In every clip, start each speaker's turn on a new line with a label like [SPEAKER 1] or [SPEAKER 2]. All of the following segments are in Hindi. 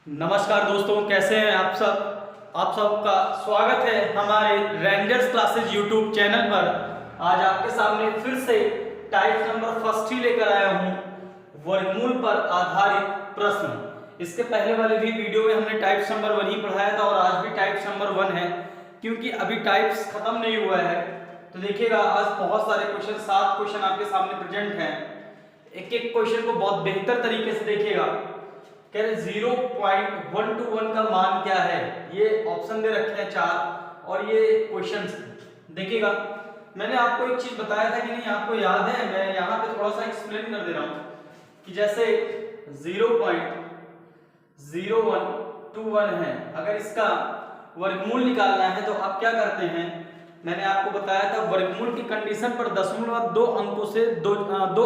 [SPEAKER 1] नमस्कार दोस्तों, कैसे हैं आप सब। आप सबका स्वागत है हमारे रेंजर्स क्लासेज यूट्यूब चैनल पर। आज आपके सामने फिर से टाइप नंबर फर्स्ट ही लेकर आया हूं, वर्गमूल पर आधारित प्रश्न। इसके पहले वाले भी वीडियो में हमने टाइप्स नंबर 1 ही पढ़ाया था और आज भी टाइप्स नंबर 1 है, क्योंकि अभी टाइप्स खत्म नहीं हुआ है। तो देखिएगा, आज बहुत सारे क्वेश्चन, 7 क्वेश्चन आपके सामने प्रेजेंट हैं। एक एक क्वेश्चन को बहुत बेहतर तरीके से देखिएगा। कह रहे 0.121 का मान क्या है, ये ऑप्शन दे रखे हैं 4 और ये क्वेश्चंस देखिएगा। मैंने आपको एक चीज बताया था कि नहीं, आपको याद है? मैं यहाँ पे थोड़ा सा एक्सप्लेन कर दे रहा हूँ कि जैसे 0.0121 है, अगर इसका वर्गमूल निकालना है तो आप क्या करते हैं। मैंने आपको बताया था वर्गमूल की कंडीशन पर दशमलव 2 अंकों से दो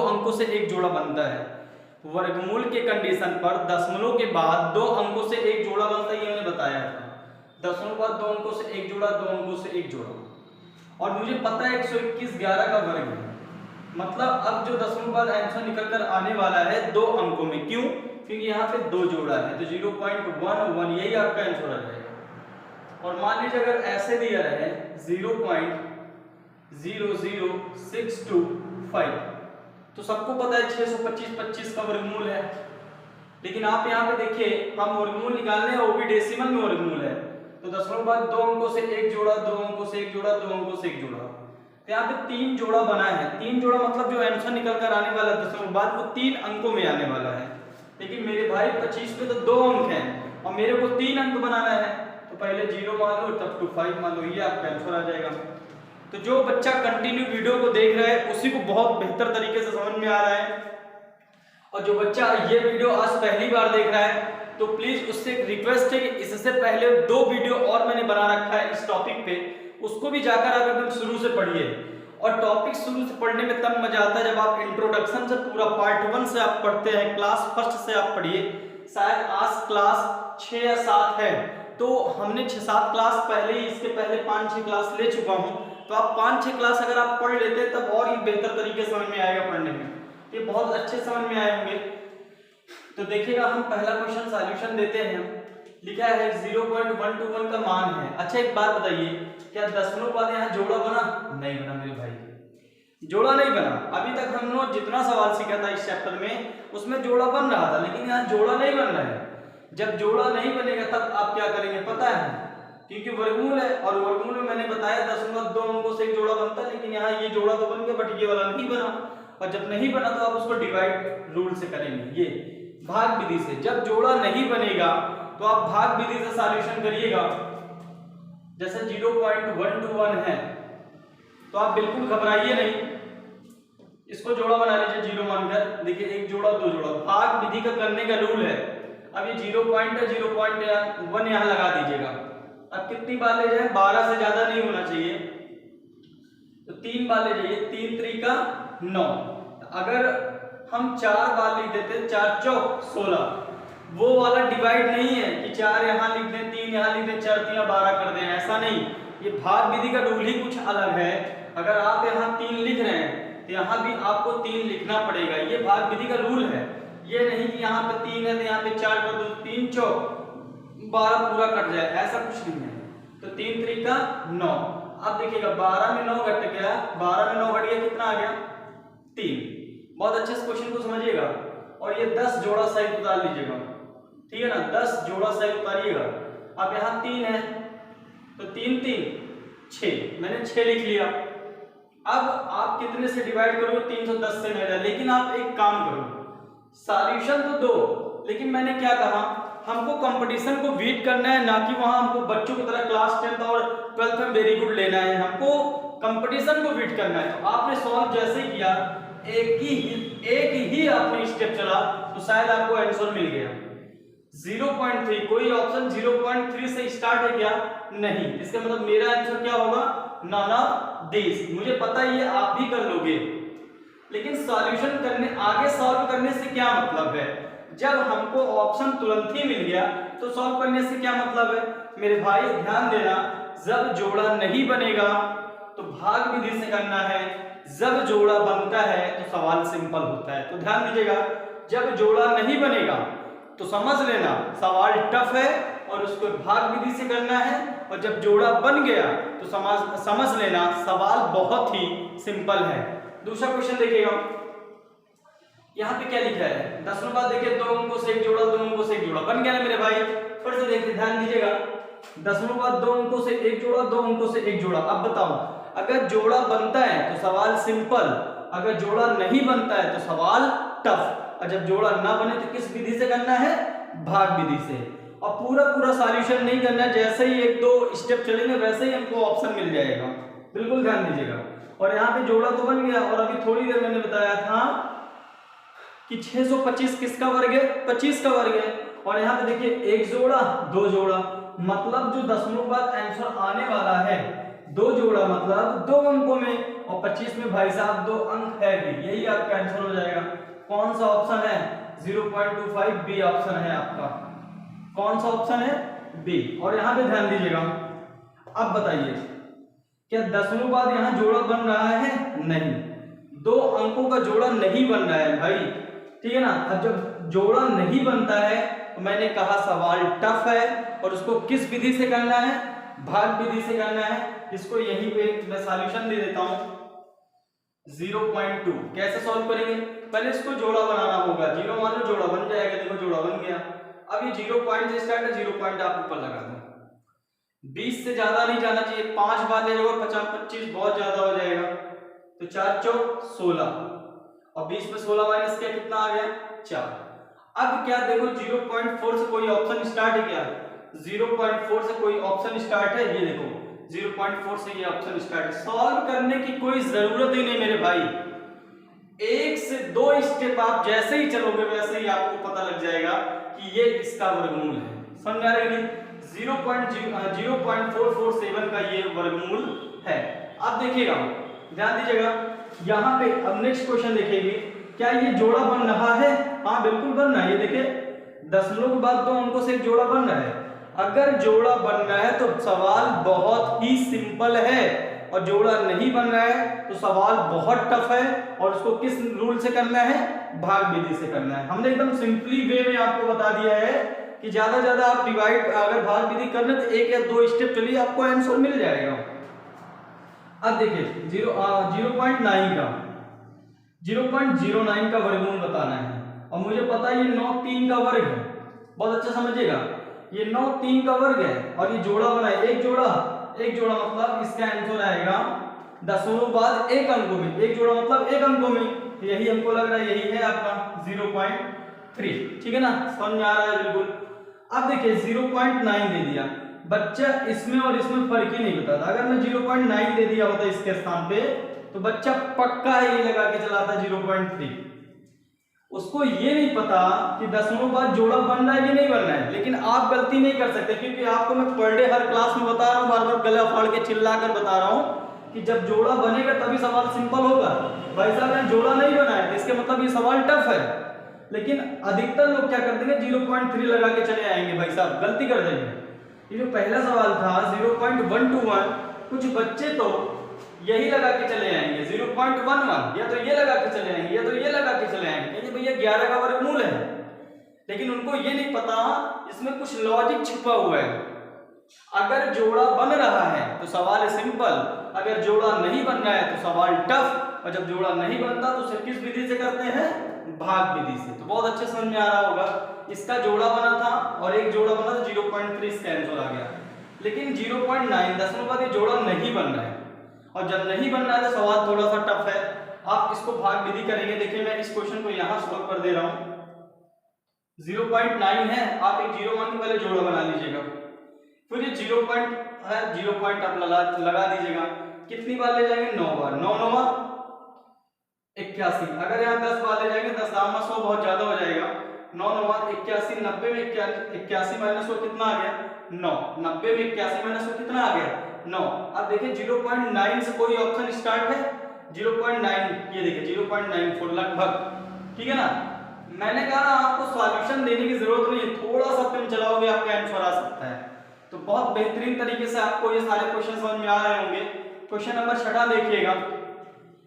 [SPEAKER 1] अंकों से एक जोड़ा बनता है। वर्गमूल के कंडीशन पर दशमलव के बाद 2 अंकों से एक जोड़ा बनता है, ये मैंने बताया था। दशमलव के बाद 2 अंकों से एक जोड़ा, 2 अंकों से एक जोड़ा। और मुझे पता है 121/11 का वर्ग है, मतलब अब जो दशमलव के बाद आंसर निकल कर आने वाला है 2 अंकों में। क्यों? क्योंकि यहाँ पे 2 जोड़ा है, तो 0.11 यही आपका आंसर आ जाएगा। और मान लीजिए अगर ऐसे दिया रहे 0.00625, तो सबको पता है 625 का वर्गमूल है। लेकिन आप यहाँ पे देखिए, हम वर्गमूल निकालने हैं, वो भी डेसिमल में वर्गमूल है। तो दशमलव बाद 2 अंकों से एक जोड़ा, 2 अंकों से एक जोड़ा, 2 अंकों से एक जोड़ा। तो यहाँ पे 3 जोड़ा बना है। 3 जोड़ा मतलब जो आंसर निकल कर आने वाला है दशमलव बाद, वो 3 अंकों में आने वाला है। लेकिन मेरे भाई 25 पे तो 2 अंक हैं और मेरे को 3 अंक बनाना है, तो पहले 0 मान लो, तब 25 मान लो, ये आपका आंसर आ जाएगा। तो जो बच्चा कंटिन्यू वीडियो को देख रहा है उसी को बहुत बेहतर तरीके से समझ में आ रहा है, और जो बच्चा ये वीडियो आज पहली बार देख रहा है तो प्लीज उससे एक रिक्वेस्ट है कि इससे पहले 2 वीडियो और मैंने बना रखा है इस टॉपिक पे, उसको भी जाकर आप एकदम शुरू से पढ़िए। और टॉपिक शुरू से पढ़ने में तब मजा आता है जब आप इंट्रोडक्शन से पूरा पार्ट 1 से आप पढ़ते हैं, क्लास फर्स्ट से आप पढ़िए। शायद आज क्लास 6 या 7 है, तो हमने 6-7 क्लास पहले ही, इसके पहले 5-6 क्लास ले चुका हूँ। तो आप 5-6 क्लास अगर आप पढ़ लेते तब और ही बेहतर तरीके से समझ में आएगा पढ़ने में, ये बहुत अच्छे समझ में आए होंगे। तो देखिएगा, हम पहला क्वेश्चन सॉल्यूशन देते हैं। लिखा है 0.121 का मान है। अच्छा एक बात बताइए, क्या दशमलव बाद यहाँ जोड़ा बना? नहीं बना मेरे भाई, जोड़ा नहीं बना। अभी तक हम लोग जितना सवाल सीखा था इस चैप्टर में उसमें जोड़ा बन रहा था, लेकिन यहाँ जोड़ा नहीं बन रहा है। जब जोड़ा नहीं बनेगा तब आप क्या करेंगे पता है, क्योंकि वर्गमूल है और वर्गमूल में मैंने बताया दशमलव 2 अंकों से एक जोड़ा बनता है, लेकिन यहाँ ये जोड़ा तो बन गया बट ये वाला नहीं बना। और जब नहीं बना तो आप उसको डिवाइड रूल से करेंगे, ये भाग विधि से। जब जोड़ा नहीं बनेगा तो आप भाग विधि से सॉल्यूशन करिएगा। जैसे 0.121 है तो आप बिल्कुल घबराइए नहीं, इसको जोड़ा बना लीजिए 0 मानकर। देखिए 1 जोड़ा 2 जोड़ा, भाग विधि का करने का रूल है। अब ये 0.1 यहाँ लगा दीजिएगा। अब कितनी बार ले जाए? 12 से ज्यादा नहीं होना चाहिए, तो 3 बार ले जाइए। 3 त्रिका 9। अगर हम 4 बार लिख देते, 4 चौक 16, वो वाला डिवाइड नहीं है कि 4 यहाँ लिख दें, 3 यहाँ लिख दें, 4 3 12 कर दें, ऐसा नहीं। ये भाग विधि का रूल ही कुछ अलग है। अगर आप यहाँ 3 लिख रहे हैं तो यहाँ भी आपको 3 लिखना पड़ेगा, ये भाग विधि का रूल है। ये नहीं कि यहाँ पे 3 है तो यहाँ पे 4 कर दो, 3 चौक 12 पूरा कट जाए, ऐसा कुछ नहीं है। तो 3 त्रिका 9। अब देखिएगा 12 में 9 घट गया, 12 में 9 घट गया, कितना आ गया? 3। बहुत अच्छे से क्वेश्चन को समझिएगा। और ये 10 जोड़ा सही उतार लीजिएगा, ठीक है ना? 10 जोड़ा सही उतारिएगा। अब यहाँ 3 है तो 3 3 6, मैंने 6 लिख लिया। अब आप कितने से डिवाइड करोगे? 310 से मेरा। लेकिन आप एक काम करो, सॉल्यूशन तो दो, लेकिन मैंने क्या कहा, हमको कंपटीशन को बीट करना है, ना कि वहां हमको बच्चों की तरह क्लास 10th और 12th में वेरी गुड लेना है। हमको कंपटीशन को बीट करना है। तो आपने सॉल्व जैसे किया, एक ही आपने स्टेप चला तो शायद आपको आंसर मिल गया 0.3। कोई ऑप्शन 0.3 से स्टार्ट है क्या? नहीं। इसका मतलब मेरा आंसर क्या होगा? None of this. मुझे पता है ये आप भी कर लोगे, लेकिन सॉल्यूशन करने, आगे सॉल्व करने से क्या मतलब है? जब हमको ऑप्शन तुरंत ही मिल गया तो सॉल्व करने से क्या मतलब है? मेरे भाई ध्यान देना, जब जोड़ा नहीं बनेगा तो भाग विधि से करना है, जब जोड़ा बनता है तो सवाल सिंपल होता है। तो ध्यान दीजिएगा, जब जोड़ा नहीं बनेगा तो समझ लेना सवाल टफ है और उसको भाग विधि से करना है, और जब जोड़ा बन गया तो समझ लेना सवाल बहुत ही सिंपल है। दूसरा क्वेश्चन देखिएगा, यहाँ पे क्या लिखा है, 10 नंबर बाद देखिए 2 अंकों से एक जोड़ा, 2 अंकों से एक जोड़ा बन गया ना मेरे भाई। फिर से देखिए ध्यान दीजिएगा, 10 नंबर बाद 2 अंकों से एक जोड़ा, 2 अंकों से एक जोड़ा। अब बताओ अगर जोड़ा बनता है तो सवाल सिंपल, अगर जोड़ा नहीं बनता है तो सवाल टफ, और जब जोड़ा ना बने तो किस विधि से करना है, भाग विधि से। और पूरा सॉल्यूशन नहीं करना है, जैसे ही 1-2 स्टेप चलेंगे वैसे ही हमको ऑप्शन मिल जाएगा, बिल्कुल ध्यान दीजिएगा। और यहाँ पे जोड़ा तो बन गया, और अभी थोड़ी देर मैंने बताया था कि 625 किसका वर्ग है, 25 का वर्ग है। और यहाँ पे देखिए एक जोड़ा 2 जोड़ा, मतलब जो दशमलव बाद आंसर आने वाला है 2 जोड़ा मतलब 2 अंकों में, और 25 में भाई साहब 2 अंक है भी, यही आपका आंसर हो जाएगा। कौन सा ऑप्शन है, 0.25 बी ऑप्शन है आपका। कौन सा ऑप्शन है, बी। और यहाँ पे ध्यान दीजिएगा, अब बताइए क्या दशमलव बाद यहाँ जोड़ा बन रहा है, नहीं, 2 अंकों का जोड़ा नहीं बन रहा है भाई, ठीक है ना। अब जब जोड़ा नहीं बनता है तो मैंने कहा सवाल टफ है, और उसको किस विधि से करना है, भाग विधि से करना है। इसको यहीं पे मैं सॉल्यूशन दे देता हूं, 0.2 कैसे सॉल्व करेंगे, पहले इसको जोड़ा बनाना होगा, 0 मान लो जोड़ा बन जाएगा, देखो जोड़ा बन गया। अब ये 0 पॉइंट से स्टार्ट है, 0 पॉइंट आप ऊपर लगा दो, 20 से ज्यादा नहीं जाना चाहिए, 5 बार ले लो, 25 बहुत ज्यादा हो जाएगा, तो 4 चौक 16, और 20 में 16 माइनस किया कितना आ गया, 4। अब क्या देखो 0.4 से कोई ऑप्शन स्टार्ट है क्या, 0.4 से कोई ऑप्शन स्टार्ट है, ये देखो 0.4 से ये ऑप्शन स्टार्ट है। सॉल्व करने की कोई जरूरत ही नहीं मेरे भाई, 1 से 2 स्टेप आप जैसे ही चलोगे वैसे ही आपको पता लग जाएगा कि ये इसका वर्गमूल है। समझ आ रहा है नहीं, 0.4447 का ये वर्गमूल है। अब देखिएगा ध्यान दीजिएगा, यहाँ पे अब नेक्स्ट क्वेश्चन देखेंगे, क्या ये जोड़ा बन रहा है, हाँ बिल्कुल बन रहा है। ये देखिए दशमलव के बाद 2 अंकों से एक जोड़ा बन रहा है, अगर जोड़ा बन रहा है तो सवाल बहुत ही सिंपल है, और जोड़ा नहीं बन रहा है तो सवाल बहुत टफ है, और उसको किस रूल से करना है, भाग विधि से करना है। हमने एकदम सिंपली वे में आपको बता दिया है कि ज्यादा आप डिवाइड अगर भाग विधि करना तो 1 या 2 स्टेप चलिए आपको आंसर मिल जाएगा। अब देखिए 0.09 का वर्गमूल बताना है, और मुझे पता है ये 9 3 का वर्ग है, बहुत अच्छा समझिएगा, ये 9 3 का वर्ग है, और ये जोड़ा बना है, एक जोड़ा मतलब इसका आंसर आएगा दशमलव बाद 1 अंकों में, एक जोड़ा मतलब 1 अंकों में, तो यही हमको लग रहा है यही है आपका 0.3, ठीक है ना, समझ में आ रहा है बिल्कुल। अब देखिए 0.9 दे दिया, बच्चा इसमें और इसमें फर्क ही नहीं बताता, अगर मैं 0.9 दे दिया होता इसके स्थान पे तो बच्चा पक्का ये लगा के चलाता 0.3। उसको ये नहीं पता कि दशमलव बाद जोड़ा बन रहा है कि नहीं बन रहा है, लेकिन आप गलती नहीं कर सकते, क्योंकि आपको मैं पर डे हर क्लास में बता रहा हूँ, बार-बार गला फाड़ के चिल्ला कर बता रहा हूँ कि जब जोड़ा बनेगा तभी सवाल सिंपल होगा। भाई साहब ने जोड़ा नहीं बनाया तो इसके मतलब ये सवाल टफ है, लेकिन अधिकतर लोग क्या कर देंगे 0.3 लगा के चले आएंगे, भाई साहब गलती कर देंगे। ये जो पहला सवाल था 0.121, कुछ बच्चे तो यही लगा के चले आएंगे 0.11, या तो ये लगा के चले आएंगे या तो ये लगा के चले आएंगे, कहेंगे भैया 11 का वर्गमूल है, लेकिन उनको ये नहीं पता इसमें कुछ लॉजिक छुपा हुआ है। अगर जोड़ा बन रहा है तो सवाल सिंपल, अगर जोड़ा नहीं बन रहा है तो सवाल टफ, और जब जोड़ा नहीं बनता तो उसे किस विधि से करते हैं, भाग विधि से। तो बहुत अच्छे समझ में आ रहा होगा, इसका जोड़ा बना था और एक जोड़ा बना था 0.3, इसका आंसर आ गया। लेकिन 0.9 दशमलव बाद ये जोड़ा नहीं बन रहा है, और जब नहीं बन रहा है तो सवाल थोड़ा सा टफ है, आप इसको भाग विधि करेंगे। देखिए मैं इस क्वेश्चन को यहाँ सॉल्व कर दे रहा हूँ, 0.9 है, आप एक 0 मान के पहले जोड़ा बना लीजिएगा, फिर ये 0 पॉइंट आप लगा दीजिएगा, कितनी बार ले जाएंगे, 9 बार, 9 9 81, अगर यहाँ 10 बार ले जाएंगे 10 दाम 100 बहुत ज्यादा हो जाएगा, 9 9 81, 90 में 81 माइनस 100 कितना आ गया, 9, 90 में 81 माइनस 100 कितना आ गया, 9। अब देखिए 0.9 से कोई ऑप्शन स्टार्ट है, 0.9, ये देखिए 0.94 लगभग, ठीक है ना। मैंने कहा आपको सॉल्यूशन देने की जरूरत नहीं है, थोड़ा सा पेन चलाओगे आपका आंसर आ सकता है। तो बहुत बेहतरीन तरीके से आपको ये सारे क्वेश्चन समझ में आ रहे होंगे। क्वेश्चन नंबर 6 देखिएगा,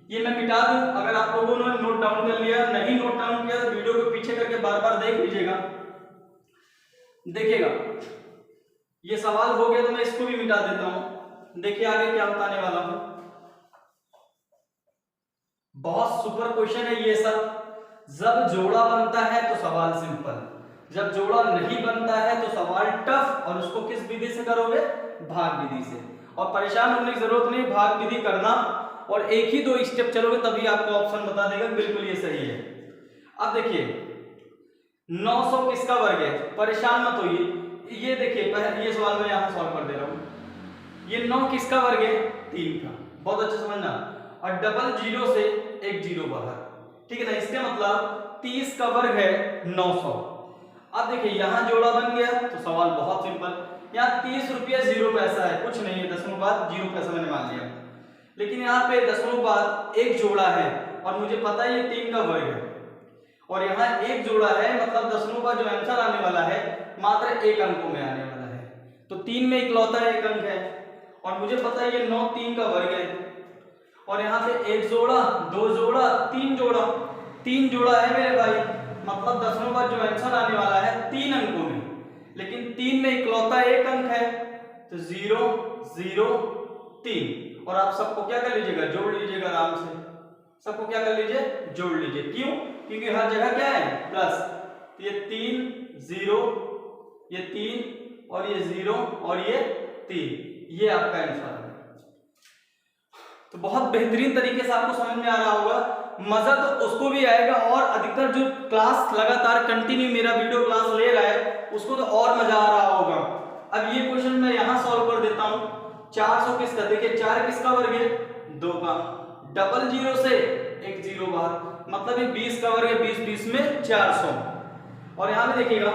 [SPEAKER 1] ये मैं मिटा दूं, अगर आप लोगों ने नोट डाउन कर लिया, नहीं नोट डाउन किया तो वीडियो को पीछे करके बार-बार देख लीजिएगा। देखिएगा ये सवाल हो गया तो मैं इसको भी मिटा देता हूं। देखिए आगे क्या बताने वाला हूं। बहुत सुपर क्वेश्चन है ये सब। जब जोड़ा बनता है तो सवाल सिंपल, जब जोड़ा नहीं बनता है तो सवाल टफ। और उसको किस विधि से करोगे? भाग विधि से। और परेशान होने की जरूरत नहीं, भाग विधि करना और एक ही 2 स्टेप चलोगे तभी आपको ऑप्शन बता देगा बिल्कुल ये सही है। अब देखिए 900 किसका वर्ग है? परेशान मत होइए, ये देखिए पहले ये सवाल मैं यहां सॉल्व कर दे रहा हूं। ये 9 किसका वर्ग है? 3 का। बहुत अच्छा समझना। और डबल जीरो से एक जीरो बाहर, ठीक है ना। इसके मतलब 30 का वर्ग है 900। अब देखिए यहां जोड़ा बन गया तो सवाल बहुत सिंपल। यहाँ 30 रुपया 0 पैसा है, कुछ नहीं है, दशमलव बाद 0 पैसा मैंने मान लिया। लेकिन यहाँ पे दशमलव बाद एक जोड़ा है और मुझे पता है ये 3 का वर्ग है और यहाँ एक जोड़ा है, मतलब दशमलव बाद जो आंसर आने वाला है मात्र 1 अंकों में आने वाला है। तो 3 में इकलौता 1 अंक है और मुझे पता है ये 9 3 का वर्ग है। और यहाँ पे 1 जोड़ा 2 जोड़ा 3 जोड़ा, 3 जोड़ा है मेरे भाई, मतलब दशमलव बाद जो आंसर आने वाला है 3 अंकों में। लेकिन 3 में इकलौता 1 अंक है तो 0 0 3। और आप सबको क्या कर लीजिएगा? जोड़ लीजिएगा आराम से। सबको क्या कर लीजिए? जोड़ लीजिए। क्यों? क्योंकि हर जगह क्या है? प्लस। तो ये 3 0, ये 3 और ये 0 और ये 3, ये आपका आंसर है। तो बहुत बेहतरीन तरीके से आपको समझ में आ रहा होगा। मजा तो उसको भी आएगा और अधिकतर जो क्लास लगातार कंटिन्यू मेरा वीडियो क्लास ले रहा है उसको तो और मजा आ रहा होगा। अब ये क्वेश्चन मैं यहां सॉल्व कर देता हूं। 400 किसका? देखिए 4 किसका वर्ग है? 2 का। डबल जीरो से एक जीरो बाहर, मतलब ये 20 का वर्ग है, 20 20 में 400। और यहां पे देखिएगा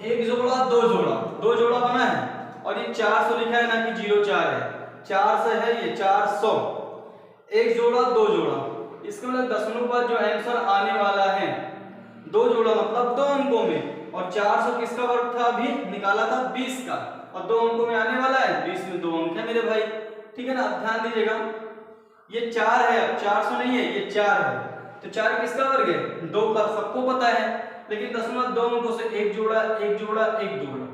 [SPEAKER 1] 1 जोड़ा 2 जोड़ा, 2 जोड़ा बना है और ये 400 लिखा है ना कि 04 है, 4 से है ये 400। 1 जोड़ा 2 जोड़ा, इसका मतलब दशमलव बाद जो आंसर आने वाला है 2 जोड़ा मतलब 2 अंकों में। और 400 किसका वर्ग था? अभी निकाला था 20 का और 2 अंकों में आने वाला है, 20 में 2 अंक है मेरे भाई, ठीक है ना। अब ध्यान दीजिएगा ये 4 है, अब 400 नहीं है, ये 4 है। तो 4 किसका वर्ग है? 2 का, सबको पता है। लेकिन दशमलव 2 अंकों से एक जोड़ा एक जोड़ा एक जोड़ा,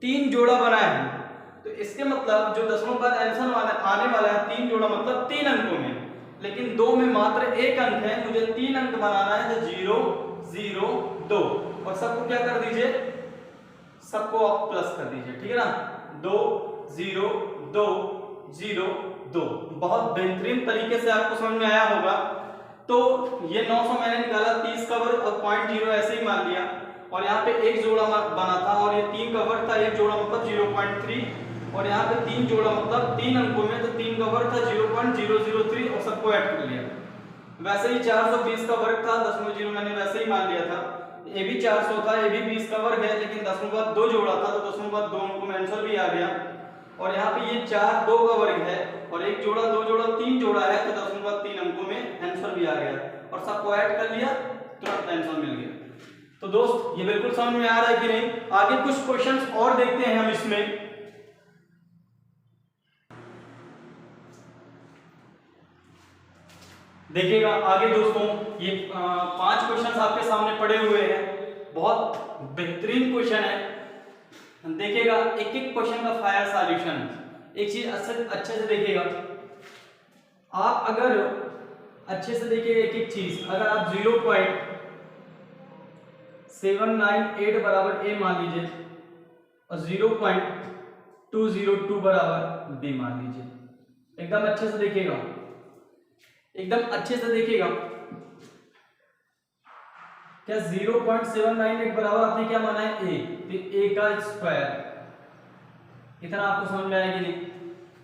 [SPEAKER 1] 3 जोड़ा बना है। तो इसके मतलब जो दशमलव बाद आंसर आने वाला है 3 जोड़ा मतलब 3 अंकों में। लेकिन 2 में मात्र 1 अंक है, मुझे 3 अंक बनाना है, तो 0 0 2। और सबको क्या कर दीजिए? सबको आप प्लस कर दीजिए, ठीक है ना। 2 0 2 0 2। बहुत बेहतरीन तरीके से आपको समझ में आया होगा। तो ये 900 मैंने निकाला, 30 का वर्ग और 0.0 ऐसे ही मान लिया। और यहाँ पे एक जोड़ा बना था और ये 3 का वर्ग था, एक जोड़ा मतलब 0.3 और यहाँ पे 3 जोड़ा मतलब 3 अंकों में, तो 3 का वर्ग था 0.003 और सबको ऐड कर लिया। वैसे ही 420 का वर्ग था, दशमलव जीरो मैंने वैसे ही मान लिया था। ये भी 400 था, ये भी 20 का वर्ग है, लेकिन दशमलव बाद 2 जोड़ा था तो दशमलव बाद 2 अंकों में आंसर भी आ गया। और यहाँ पे ये 4 2 का वर्ग है और एक जोड़ा 2 जोड़ा 3 जोड़ा है, तो दशमलव बाद 3 अंकों में आंसर भी आ गया और सबको ऐड कर लिया, तुरंत आंसर मिल गया। तो दोस्त ये बिल्कुल समझ में आ रहा है कि नहीं? आगे कुछ क्वेश्चंस और देखते हैं हम इसमें। देखिएगा आगे दोस्तों, ये 5 क्वेश्चंस आपके सामने पड़े हुए हैं, बहुत बेहतरीन क्वेश्चन है। देखिएगा एक एक क्वेश्चन का फायर सॉल्यूशन। एक चीज अच्छे से देखिएगा आप, अगर अच्छे से देखिए एक एक चीज, अगर आप 0.798 बराबर ए मान लीजिए और 0.202 बराबर बी मान लीजिए, एकदम अच्छे से देखिएगा, एकदम अच्छे से देखिएगा। क्या 0.798 बराबर आपने क्या माना है? ए, तो ए का स्क्वायर। इतना आपको समझ में आया कि नहीं?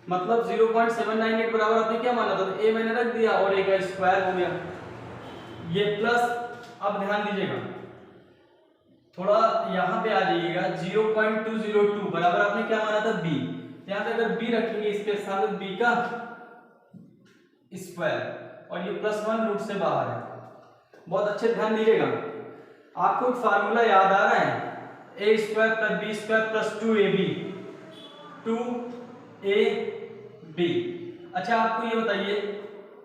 [SPEAKER 1] मतलब 0.798 बराबर आपने क्या माना था? तो ए मैंने रख दिया और ए का स्क्वायर हो गया, ये प्लस। अब ध्यान दीजिएगा, थोड़ा यहां पे आ जाइएगा, 0.202 बराबर आपने क्या माना था? बी। यहां पे अगर बी रखेंगे इसके साथ बी का स्क्वायर और ये +1 रूट से बाहर है। बहुत अच्छे ध्यान दीजिएगा, आपको एक फार्मूला याद आ रहा है? A square plus B square plus 2ab, 2ab। अच्छा आपको ये बताइए,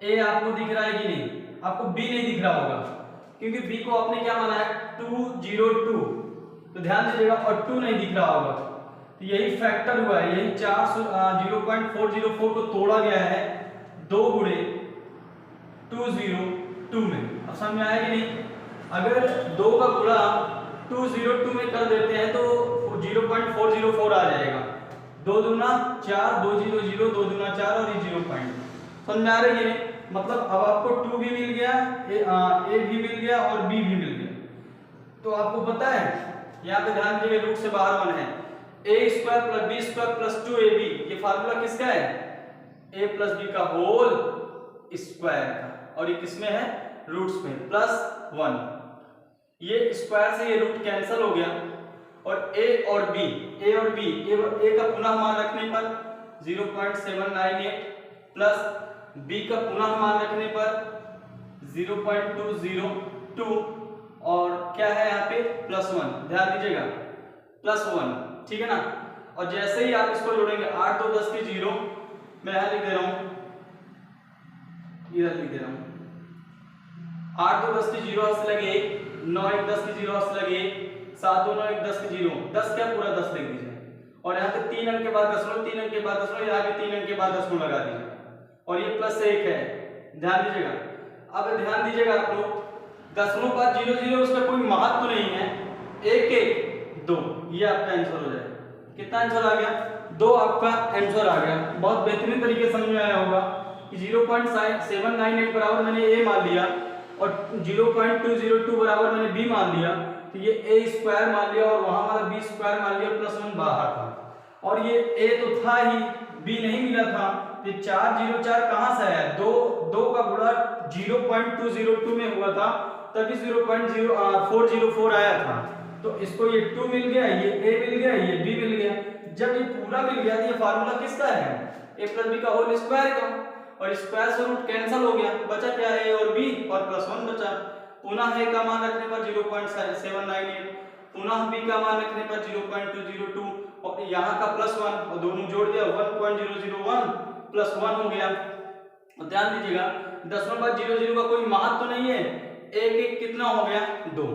[SPEAKER 1] ए आपको दिख रहा है कि नहीं? आपको बी नहीं दिख रहा होगा क्योंकि बी को आपने क्या माना है? 202। तो ध्यान दीजिएगा, और 2 नहीं दिख रहा होगा, तो यही फैक्टर हुआ है, यही 0.404 को तोड़ा गया है 2 गुणे 202 में। अब समझ में आया कि नहीं? अगर 2 का गुणा 202 में कर देते हैं तो 0.404 आ जाएगा। 2 दूना 4, 2 0 0, 2 दूना 4 और ये 0 पॉइंट। समझ में आ रही है? मतलब अब आपको 2 भी मिल गया, ए भी मिल गया और बी भी मिल गया। तो आपको पता है यहाँ पे ध्यान दीजिएगा, रूट से बाहर 1 है, a square plus B square plus 2ab, ये फार्मूला किसका है? a प्लस बी का होल स्क्वायर का, और ये किसमें है? रूट्स में, प्लस 1। ये स्क्वायर से ये रूट कैंसिल हो गया, और a और b, a का पुनः मान रखने पर 0.798 प्लस b का पुनः मान रखने पर 0.202 और क्या है यहाँ पे? प्लस 1। ध्यान दीजिएगा, प्लस 1, ठीक है ना? और जैसे ही आप इसको जोड़ेंगे 8 2 10 की 0, मैं यहाँ लिख दे रहा हूँ, इधर लिख दे रहा हूँ, 8 2 10 की 0 हाथ से लगे 1, 9 1 10 की 0 हाथ से लगे 1, 7 2 9 1 10 की 0, 10 क्या पूरा 10 लिख दीजिए, और यहाँ पे 3 अंक के बाद दशमलव, 3 अंक के बाद दशमलव, यहाँ पे 3 अंक के बाद दशमलव लगा दीजिए, और ये प्लस 1 है। ध्यान दीजिएगा, अब ध्यान दीजिएगा आप लोग, दशमलव के बाद 0 0, उसका कोई महत्व नहीं है, 1 1 2, ये आपका आंसर हो जाएगा। कितना आंसर आ गया? 2 आपका आंसर आ गया। बहुत बेहतरीन तरीके से समझ में आया होगा कि 0.798 बराबर मैंने a मान लिया और 0.202 बराबर मैंने b मान लिया, तो ये a स्क्वायर मान लिया और वहां हमारा b स्क्वायर मान लिया, प्लस 1 बाहर था, और ये a तो था ही, b नहीं मिला था, ये 404 कहां से आया? 2 का गुणा 0.202 में हुआ था, तभी 0.0404 आया था, तो इसको ये 2 मिल गया, ये a मिल गया, ये b मिल गया। जब ये पूरा मिल गया तो ये फार्मूला किसका है? a प्लस b का होल स्क्वायर का, और स्क्वायर से रूट कैंसिल हो गया, बचा क्या? a और b और प्लस 1 बचा। पुनः a का मान रखने पर 0.798, पुनः b का मान रखने पर 0.202 और यहाँ का प्लस 1, और दोनों जोड़ दिया 1.001 प्लस 1 हो गया। और ध्यान दीजिएगा, दशमलव बाद 00 का कोई महत्व नहीं है, 1 1 कितना हो गया? 2।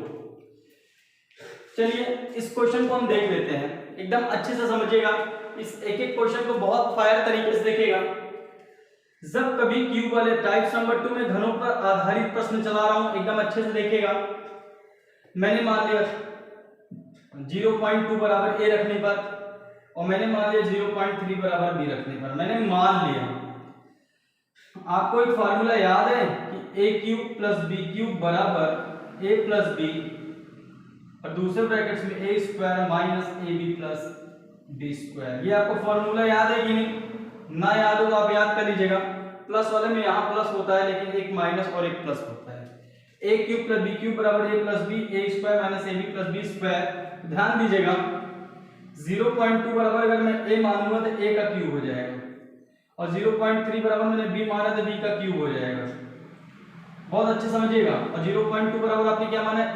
[SPEAKER 1] चलिए इस क्वेश्चन को हम देख लेते हैं, एकदम अच्छे से समझिएगा, इस एक एक क्वेश्चन को बहुत फायर तरीके से देखिएगा। जब कभी क्यूब वाले टाइप्स नंबर 2 में घनों पर आधारित प्रश्न चला रहा हूं, एकदम अच्छे से देखिएगा। मैंने मान लिया 0.2 बराबर a रखने पर, और मैंने मान लिया 0.3 बराबर b रखने पर, मैंने मान लिया। आपको एक फार्मूला याद है कि a cube plus b cube बराबर a प्लस b, और दूसरे ब्रैकेट्स में a square minus ab plus b square. ये आपको फार्मूला याद है कि नहीं? ना याद हो तो आप याद कर लीजिएगा। प्लस वाले में यहाँ प्लस होता है, लेकिन एक माइनस और एक प्लस होता है। a cube plus b cube बराबर a plus b, a square minus ab plus b square. ध्यान दीजिएगा, 0.2 बराबर अगर मैं a मानूंगा तो a का क्यूब हो जाएगा, और 0.3 बराबर मैंने b माना तो b का क्यूब हो जाएगा। बहुत अच्छे समझिएगा। और 0.2 बराबर आपने क्या माना? a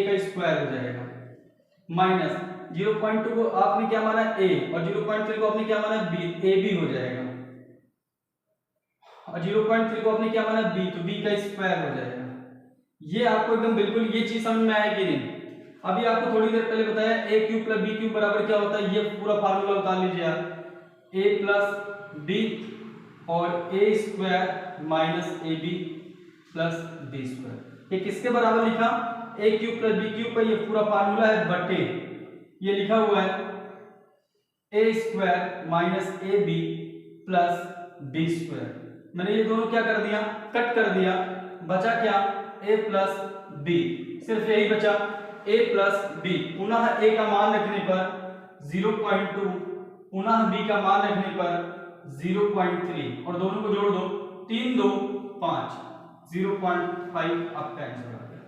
[SPEAKER 1] का स्क्वायर हो जाएगा, माइनस 0.2 को आपने क्या माना? a, और 0.3 को आपने क्या माना? b, ab हो जाएगा, और 0.3 को आपने क्या माना? b, तो b का स्क्वायर हो जाएगा। ये आपको एकदम बिल्कुल ये चीज समझ में आया कि नहीं? अभी आपको थोड़ी देर पहले बताया a cube plus b cube बराबर क्या होता है, ये पूरा फार्मूला उतार लीजिए आप, a प्लस b और a square minus ab plus b square. ये किसके बराबर लिखा? a cube plus b cube का ये पूरा फार्मूला है बटे, ये लिखा हुआ है a square minus ab plus b square. मैंने ये दोनों क्या कर दिया? कट कर दिया, बचा क्या? a प्लस b, सिर्फ यही बचा, a प्लस b। पुनः a का मान रखने पर 0.2, पुनः b का मान रखने पर 0.3, और दोनों को जोड़ दो, 3 2 5, 0.5 आपका आंसर आ गया।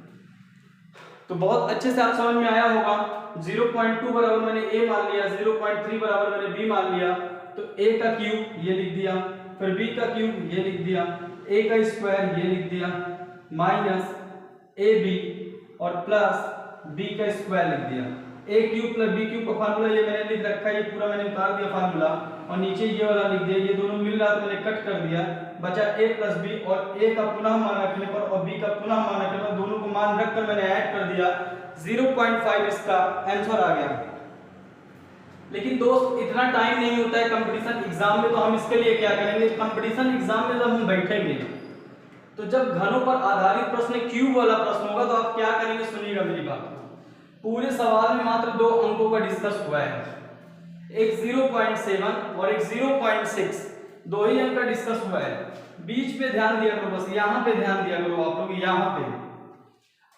[SPEAKER 1] तो बहुत अच्छे से आप समझ में आया होगा। 0.2 बराबर मैंने a मान लिया, 0.3 बराबर मैंने b मान लिया, तो a का क्यूब ये लिख दिया, फिर b का क्यूब ये लिख दिया, a का स्क्वायर ये लिख दिया, माइनस ab और प्लस b का स्क्वायर लिख दिया। a cube plus b cube का फार्मूला ये मैंने लिख रखा है, ये पूरा मैंने उतार दिया फार्मूला, और नीचे ये वाला लिख दिया। ये दोनों मिल रहा तो मैंने कट कर दिया, बचा a प्लस b, और a का पुनः मान रखने पर और b का पुनः मान रखने पर दोनों को मान रखकर मैंने ऐड कर दिया। दिया, 0.5 इसका आंसर आ गया। लेकिन दोस्त इतना टाइम नहीं होता है कंपटीशन एग्जाम में, तो हम इसके लिए क्या करेंगे, कंपटीशन एग्जाम में जब हम बैठेंगे तो जब घनों पर आधारित प्रश्न क्यूब वाला प्रश्न होगा तो आप क्या करेंगे, सुनिएगा मेरी बात। पूरे सवाल में मात्र 2 अंकों का डिस्कस हुआ है, एक 0.7 और एक 0.6, 2 ही अंक का डिस्कस हुआ है। बीच पे ध्यान दिया करो, बस यहाँ पे ध्यान दिया करो आप लोग, यहाँ पे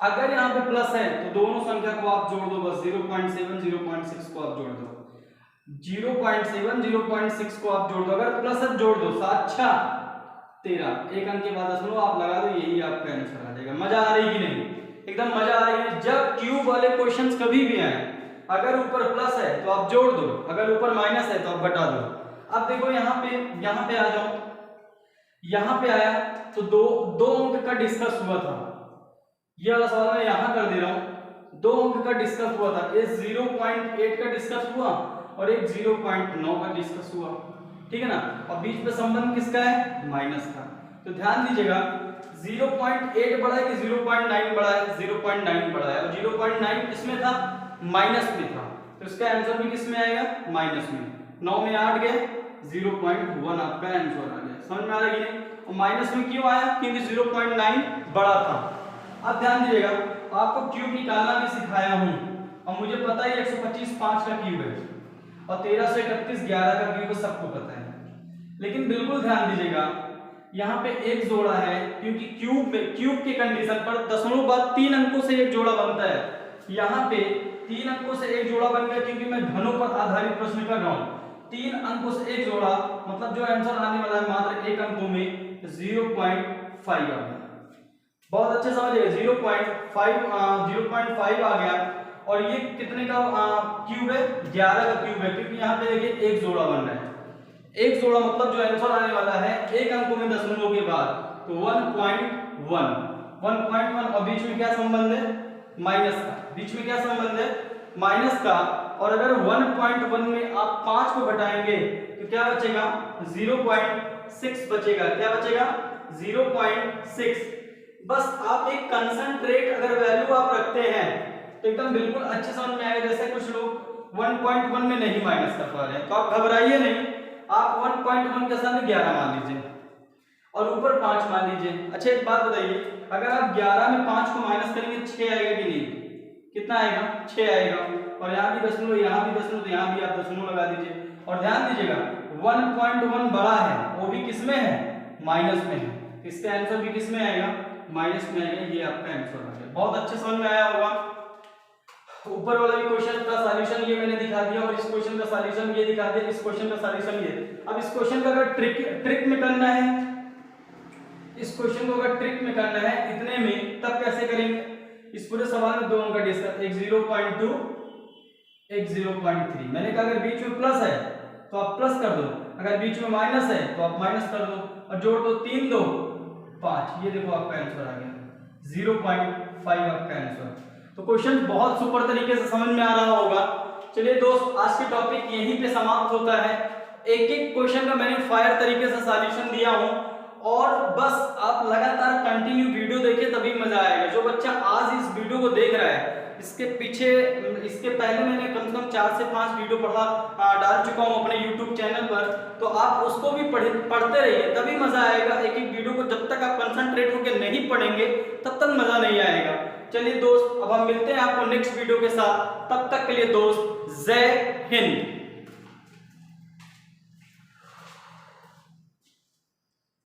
[SPEAKER 1] अगर यहाँ पे प्लस है तो दोनों संख्या को आप जोड़ दो, बस 0.7 0.6 को आप जोड़ दो, 0.7 0.6 को आप जोड़ दो, अगर प्लस है जोड़ दो, 7 6 13, एक अंक के बाद दशमलव आप लगा दो, यही आपका आंसर आ जाएगा। मजा आ रही कि नहीं, एकदम मजा आ रही है। जब क्यूब वाले क्वेश्चंस कभी भी आए, अगर ऊपर प्लस है तो आप जोड़ दो, अगर ऊपर माइनस है तो आप घटा दो। अब देखो यहाँ पे आ जाओ, यहाँ पे आया तो दो अंक का डिस्कस हुआ था, ये वाला सवाल मैं यहाँ कर दे रहा हूँ, 2 अंक का डिस्कस हुआ था, एक 0.8 का डिस्कस हुआ और एक 0.9 का डिस्कस हुआ, ठीक है ना, और बीच में संबंध किसका है, माइनस का। तो ध्यान दीजिएगा 0.8 बड़ा है कि 0.9 बड़ा है, 0.9 बड़ा है, और 0.9 किसमें था, माइनस में था, तो इसका आंसर भी किसमें आएगा, माइनस में। 9 में 8 गए, 0.1 आपका आंसर आ गया। समझ में आ रहा है कि नहीं, और माइनस में क्यों आया, क्योंकि 0.9 बड़ा था। अब ध्यान दीजिएगा, आपको क्यूब निकालना भी सिखाया हूं, और मुझे पता है 125 5 का क्यूब है और 13 से 31 11 का क्यूब सबको पता है, लेकिन बिल्कुल ध्यान दीजिएगा यहाँ पे एक जोड़ा है, क्योंकि क्यूब के कंडीशन पर दशमलव बाद 3 अंकों से एक जोड़ा बनता है। यहाँ पे 3 अंकों से एक जोड़ा बन गया, क्योंकि मैं घनों पर आधारित प्रश्न कर रहा हूँ। 3 अंकों से एक जोड़ा मतलब जो आंसर आने वाला है मात्र 1 अंकों में 0.5 आ गया। बहुत अच्छे समझिएगा, 0.5 आ गया, और ये कितने का क्यूब है, 11 का क्यूब है, क्योंकि यहाँ पे देखिए एक जोड़ा बन रहा है, एक जोड़ा मतलब जो आंसर आने वाला है 1 अंकों में दशमलव के बाद, तो 1.1, और बीच में क्या संबंध है, माइनस का, बीच में क्या संबंध है, माइनस का। और अगर 1.1 में आप 5 को घटाएंगे तो क्या बचेगा, 0.6 बचेगा, क्या बचेगा, 0.6। बस आप एक कंसंट्रेट अगर वैल्यू आप रखते हैं तो एकदम बिल्कुल अच्छे समझ में आएगा। जैसे कुछ लोग 1.1 में नहीं माइनस कर पा रहे हैं तो आप घबराइए नहीं, आप 1.1 के साथ 11 मान लीजिए और ऊपर 5 मान लीजिए। अच्छा एक बात बताइए, अगर आप 11 में 5 को माइनस करेंगे 6 आएगा कि नहीं, कितना आएगा, 6 आएगा, और यहाँ भी दशमलव, यहाँ भी दशमलव, तो यहाँ भी आप दशमलव लगा दीजिए। और ध्यान दीजिएगा 1.1 बड़ा है, वो भी किसमें है, माइनस में है, इसका आंसर भी किसमें आएगा, माइनस में आएगा। ये आपका आंसर आ गया। बहुत अच्छे समझ में आया होगा। ऊपर वाला भी क्वेश्चन का सॉल्यूशन ये मैंने दिखा दिया, और इस क्वेश्चन का सॉल्यूशन ये दिखा दिया, इस क्वेश्चन का सॉल्यूशन ये। अब इस क्वेश्चन का अगर ट्रिक में करना है, इस क्वेश्चन को अगर ट्रिक में करना है इतने में, तब कैसे करेंगे, इस पूरे सवाल में 2 अंक का डिस्कस, एक 0.2 एक 0.3। मैंने कहा अगर बीच में प्लस है तो आप प्लस कर दो, अगर बीच में माइनस है तो आप माइनस कर दो, और जोड़ दो, 3 2 5, ये देखो आपका आंसर आ गया 0.5 आपका आंसर। तो क्वेश्चन बहुत सुपर तरीके से समझ में आ रहा होगा। चलिए दोस्त, आज के टॉपिक यहीं पे समाप्त होता है। एक एक क्वेश्चन का मैंने फायर तरीके से सॉल्यूशन दिया हूं, और बस आप लगातार कंटिन्यू वीडियो देखिए तभी मजा आएगा। जो बच्चा आज इस वीडियो को देख रहा है, इसके पहले मैंने कम से कम 4 से 5 वीडियो डाल चुका हूं अपने YouTube चैनल पर, तो आप उसको भी पढ़ते रहिए, तभी मजा आएगा। एक एक वीडियो को जब तक आप कंसंट्रेट होकर नहीं पढ़ेंगे तब तक मजा नहीं आएगा। चलिए दोस्त, अब हम मिलते हैं आपको नेक्स्ट वीडियो के साथ, तब तक के लिए दोस्त जय हिंद।